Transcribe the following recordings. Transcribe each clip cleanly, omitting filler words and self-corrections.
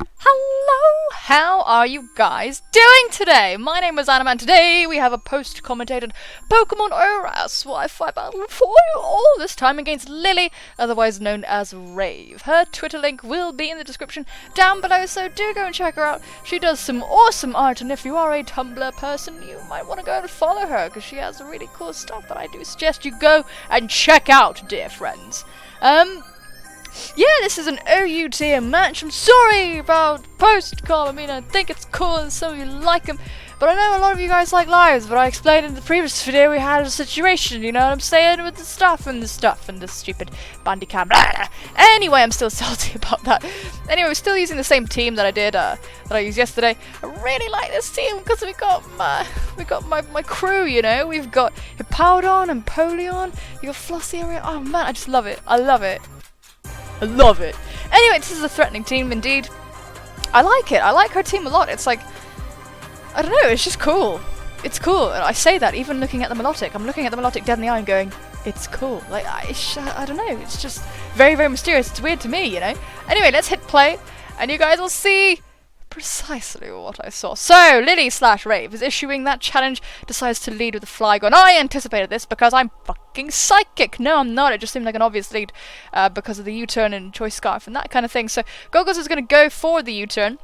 Hello, how are you guys doing today? My name is Anima and today we have a post-commentated Pokemon ORAS Wi-Fi battle for you all, this time against Lily, otherwise known as Rave. Her Twitter link will be in the description down below, so do go and check her out. She does some awesome art, and if you are a Tumblr person, you might want to go and follow her, because she has really cool stuff that I do suggest you go and check out, dear friends. Yeah, this is an OUT match. I'm sorry about post-com. I mean, I think it's cool and some of you like them. But I know a lot of you guys like lives. But I explained in the previous video we had a situation, you know what I'm saying? With the stuff and the stupid Bandicam. Anyway, I'm still salty about that. Anyway, we're still using the same team that I did, that I used yesterday. I really like this team because we got my crew, you know? We've got Hippowdon and Polion. You got Flossie. Oh man, I just love it. I love it. I love it. Anyway, this is a threatening team indeed. I like it. I like her team a lot. It's like, I don't know, it's just cool. It's cool. And I say that even looking at the Melodic. I'm looking at the Melodic dead in the eye and going, it's cool. Like, I don't know. It's just very, very mysterious. It's weird to me, you know? Anyway, let's hit play and you guys will see precisely what I saw. So, Lily/Rave is issuing that challenge, decides to lead with a Flygon. I anticipated this because I'm fucking psychic. No, I'm not. It just seemed like an obvious lead because of the U-turn and Choice Scarf and that kind of thing. So, Goggles is going to go for the U-turn.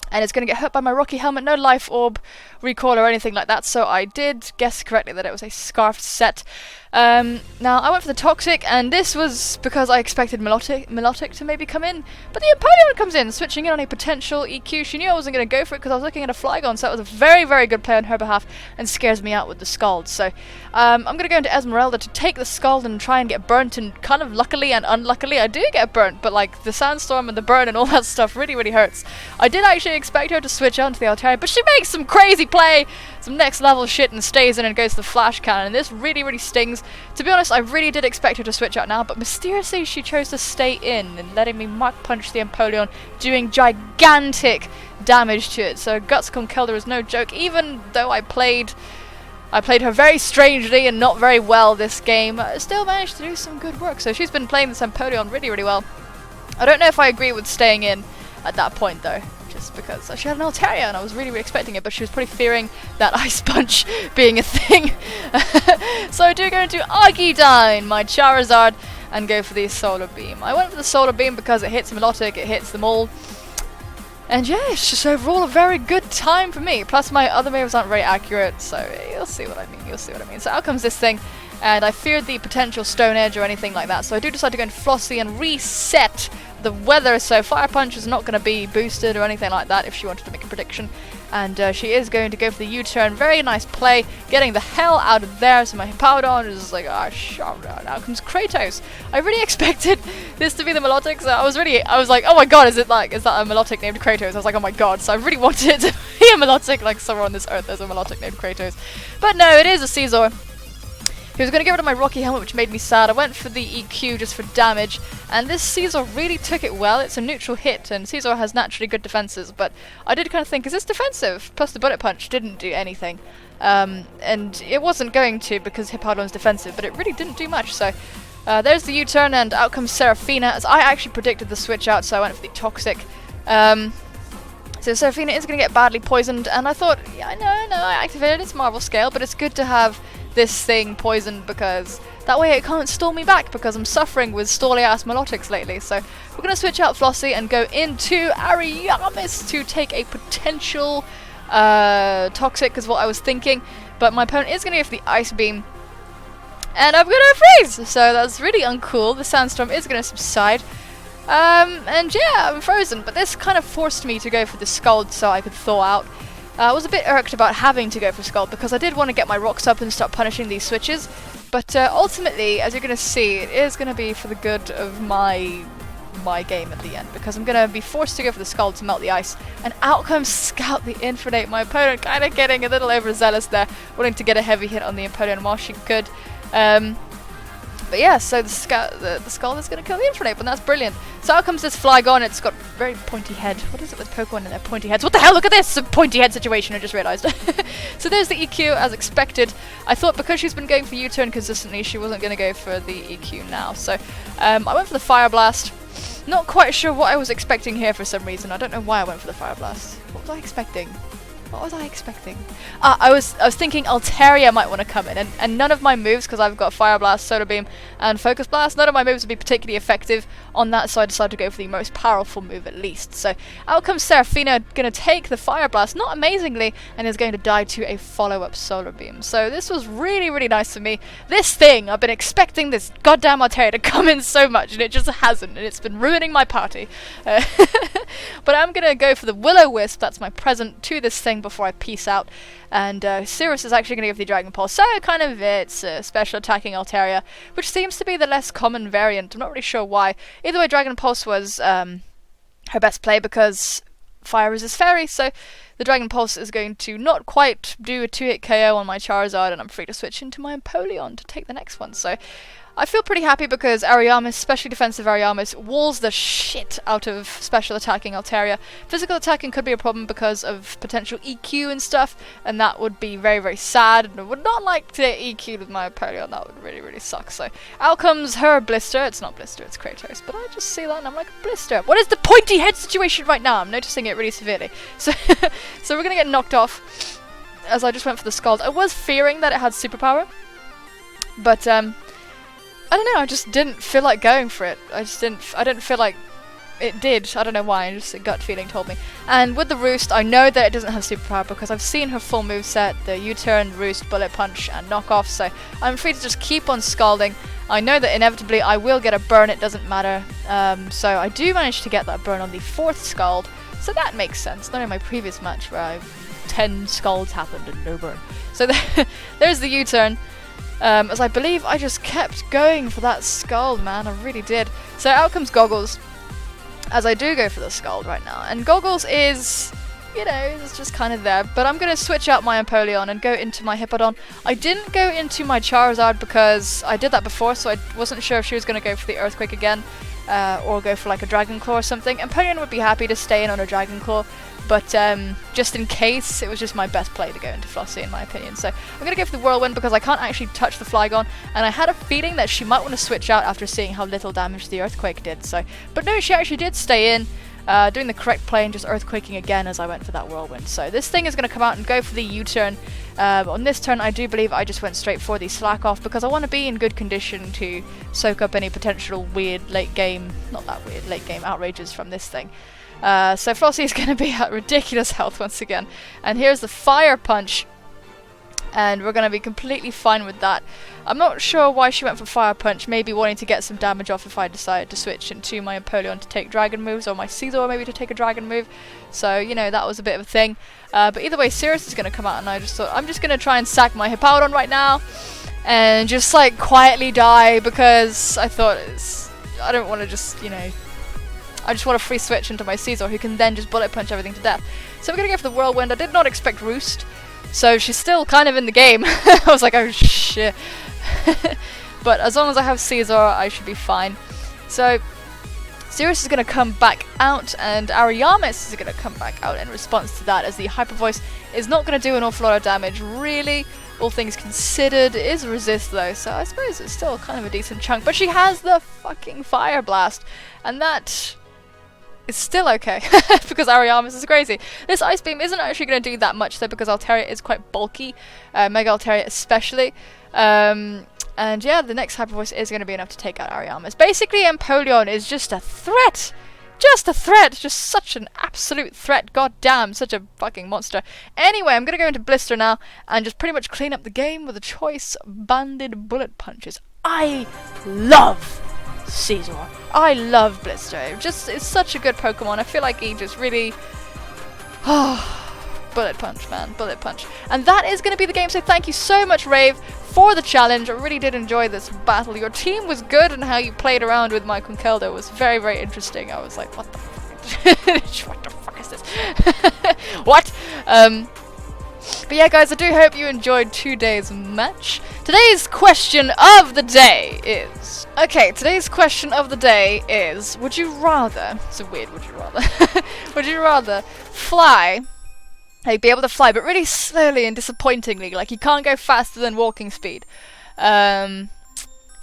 And it's going to get hurt by my Rocky Helmet. No Life Orb recall or anything like that. So I did guess correctly that it was a Scarf set. Now, I went for the Toxic, and this was because I expected Melodic to maybe come in. But the Empoleon comes in, switching in on a potential EQ. She knew I wasn't going to go for it because I was looking at a Flygon, so that was a very, very good play on her behalf and scares me out with the Scald. So I'm going to go into Esmeralda to take the Scald and try and get burnt, and kind of luckily and unluckily I do get burnt, but like the Sandstorm and the burn and all that stuff really, really hurts. I did actually expect her to switch on to the Altaria, but she makes some crazy play, some next level shit, and stays in and goes to the Flash Cannon, and this really, really stings. To be honest, I really did expect her to switch out now, but mysteriously she chose to stay in and letting me Mach Punch the Empoleon, doing gigantic damage to it. So Gutscom Kelder is no joke, even though I played her very strangely and not very well this game. I still managed to do some good work, so she's been playing this Empoleon really, really well. I don't know if I agree with staying in at that point though, just because she had an Altaria and I was really, really expecting it, but she was probably fearing that Ice Punch being a thing. So I do go into Argidine, my Charizard, and go for the Solar Beam. I went for the Solar Beam because it hits Melodic, it hits them all. And yeah, it's just overall a very good time for me. Plus my other moves aren't very accurate, so you'll see what I mean, you'll see what I mean. So out comes this thing, and I feared the potential Stone Edge or anything like that, so I do decide to go into Flossie and reset the weather, so Fire Punch is not going to be boosted or anything like that if she wanted to make a prediction. And she is going to go for the U-turn. Very nice play, getting the hell out of there. So my Hippowdon is like, ah, now comes Kratos. I really expected this to be the Melodic, so I was like, oh my god, is that a Melodic named Kratos? I was like, oh my god, so I really wanted it to be a Melodic, like somewhere on this earth there's a Melodic named Kratos. But no, it is a Caesar. He was going to get rid of my Rocky Helmet, which made me sad. I went for the EQ just for damage, and this Caesar really took it well. It's a neutral hit, and Caesar has naturally good defenses, but I did kind of think, is this defensive? Plus the Bullet Punch didn't do anything. And it wasn't going to because Hippowdon's defensive, but it really didn't do much, so there's the U-turn, and out comes Seraphina, as I actually predicted the switch out, so I went for the Toxic. So Seraphina is going to get badly poisoned, and I thought, yeah, no, I activated its Marvel Scale, but it's good to have this thing poisoned because that way it can't stall me back because I'm suffering with stally ass Melodics lately. So we're going to switch out Flossie and go into Ariamis to take a potential Toxic is what I was thinking, but my opponent is going to go for the Ice Beam and I'm going to freeze, so that's really uncool. The Sandstorm is going to subside. And yeah, I'm frozen, but this kind of forced me to go for the Scald so I could thaw out. I was a bit irked about having to go for Scald because I did want to get my rocks up and start punishing these switches, but ultimately, as you're going to see, it is going to be for the good of my game at the end, because I'm going to be forced to go for the Scald to melt the ice, and out comes Scout the Infinite, my opponent kind of getting a little overzealous there, wanting to get a heavy hit on the Empoleon while she could. But yeah, so the Scald is going to kill the Infinite, and that's brilliant. So out comes this Flygon. It's got very pointy head. What is it with Pokemon and their pointy heads? What the hell? Look at this! A pointy head situation, I just realised. So there's the EQ, as expected. I thought because she's been going for U-turn consistently, she wasn't going to go for the EQ now. So I went for the Fire Blast. Not quite sure what I was expecting here for some reason. I don't know why I went for the Fire Blast. What was I expecting? What was I expecting? I was thinking Altaria might want to come in, and none of my moves, because I've got Fire Blast, Solar Beam, and Focus Blast, none of my moves would be particularly effective on that, so I decided to go for the most powerful move at least. So out comes Seraphina, going to take the Fire Blast, not amazingly, and is going to die to a follow-up Solar Beam. So this was really, really nice for me. This thing, I've been expecting this goddamn Altaria to come in so much, and it just hasn't, and it's been ruining my party. But I'm going to go for the Will-O-Wisp, that's my present to this thing before I peace out. And Cirrus is actually going to give the Dragon Pulse, so kind of it's special attacking Altaria, which seems to be the less common variant. I'm not really sure why. Either way, Dragon Pulse was her best play because Fire resists Fairy, so the Dragon Pulse is going to not quite do a 2-hit KO on my Charizard, and I'm free to switch into my Empoleon to take the next one. So I feel pretty happy because Ariamis, specially defensive Ariamis, walls the shit out of special attacking Altaria. Physical attacking could be a problem because of potential EQ and stuff, and that would be very, very sad, and I would not like to get EQ'd with my Empoleon. That would really, really suck. So out comes her Blister. It's not Blister, it's Kratos, but I just see that and I'm like, Blister. What is the pointy head situation right now? I'm noticing it really severely. So, so we're going to get knocked off as I just went for the Scald. I was fearing that it had superpower, but I don't know, I just didn't feel like going for it. I didn't feel like it did. I don't know why, just a gut feeling told me. And with the Roost, I know that it doesn't have superpower because I've seen her full moveset, the U-turn, Roost, Bullet Punch, and Knockoff, so I'm free to just keep on scalding. I know that inevitably I will get a burn, it doesn't matter. So I do manage to get that burn on the 4th Scald, so that makes sense. Not in my previous match where 10 Scalds happened and no burn. So there's the U-turn. As I believe I just kept going for that Scald, man, I really did. So out comes Goggles, as I do go for the Scald right now. And Goggles is, you know, it's just kind of there. But I'm going to switch out my Empoleon and go into my Hippowdon. I didn't go into my Charizard because I did that before, so I wasn't sure if she was going to go for the Earthquake again, or go for like a Dragon Claw or something. Empoleon would be happy to stay in on a Dragon Claw, but just in case, it was just my best play to go into Flossie, in my opinion. So I'm going to go for the Whirlwind because I can't actually touch the Flygon, and I had a feeling that she might want to switch out after seeing how little damage the Earthquake did. So, but no, she actually did stay in, doing the correct play and just Earthquaking again as I went for that Whirlwind. So this thing is going to come out and go for the U-turn. On this turn, I do believe I just went straight for the Slack Off because I want to be in good condition to soak up any potential weird late game, not that weird, late game outrages from this thing. So Flossie is going to be at ridiculous health once again. And here's the Fire Punch. And we're going to be completely fine with that. I'm not sure why she went for Fire Punch. Maybe wanting to get some damage off if I decided to switch into my Empoleon to take Dragon moves. Or my Caesar maybe to take a Dragon move. So, you know, that was a bit of a thing. But either way, Cirrus is going to come out. And I just thought, I'm just going to try and sack my Hippowdon right now. And just, like, quietly die. Because I thought, I don't want to just, you know, I just want to free switch into my Caesar, who can then just Bullet Punch everything to death. So we're going to go for the Whirlwind. I did not expect Roost, so she's still kind of in the game. I was like, oh shit. But as long as I have Caesar, I should be fine. So Cirrus is going to come back out, and Ariamis is going to come back out in response to that, as the Hyper Voice is not going to do an awful lot of damage, really. All things considered, it is resist though, so I suppose it's still kind of a decent chunk. But she has the fucking Fire Blast, and that is still okay, because Ariamis is crazy. This Ice Beam isn't actually going to do that much though, because Altaria is quite bulky, Mega Altaria especially. And yeah, the next Hyper Voice is going to be enough to take out Ariamis. Basically, Empoleon is just a threat! Just a threat! Just such an absolute threat. God damn, such a fucking monster. Anyway, I'm going to go into Blister now, and just pretty much clean up the game with a choice of banded bullet punches. I love Caesar. I love Blister. It's such a good Pokemon. I feel like he just really... Bullet Punch, man. Bullet Punch. And that is going to be the game, so thank you so much, Rave, for the challenge. I really did enjoy this battle. Your team was good, and how you played around with my Conkeldo was very, very interesting. I was like, what the fuck? What the fuck is this? What? But yeah, guys, I do hope you enjoyed today's match. Today's question of the day is... Okay, today's question of the day is, would you rather... It's a weird would you rather. Would you rather fly... Like, be able to fly, but really slowly and disappointingly. Like, you can't go faster than walking speed. Yeah,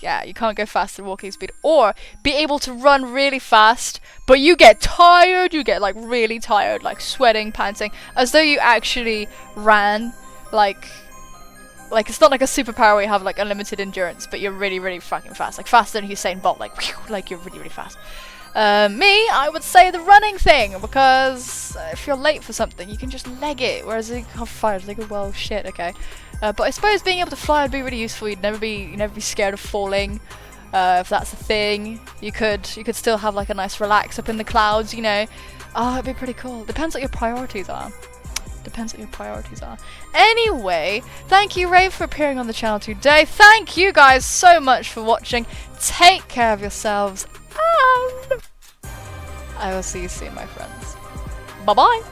Yeah, you can't go faster than walking speed. Or be able to run really fast, but you get tired, you get like really tired, like sweating, panting, as though you actually ran. Like it's not like a superpower where you have like unlimited endurance, but you're really, really fucking fast. Like faster than Usain Bolt, like whew, like you're really, really fast. Me, I would say the running thing, because if you're late for something, you can just leg it, whereas you can't fire, it's like, well, shit, okay. But I suppose being able to fly would be really useful. You'd never be scared of falling, if that's a thing. You could still have like a nice relax up in the clouds, you know. Oh, it'd be pretty cool. Depends what your priorities are. Anyway, thank you, Rave, for appearing on the channel today. Thank you guys so much for watching. Take care of yourselves, and I will see you soon, my friends. Bye-bye.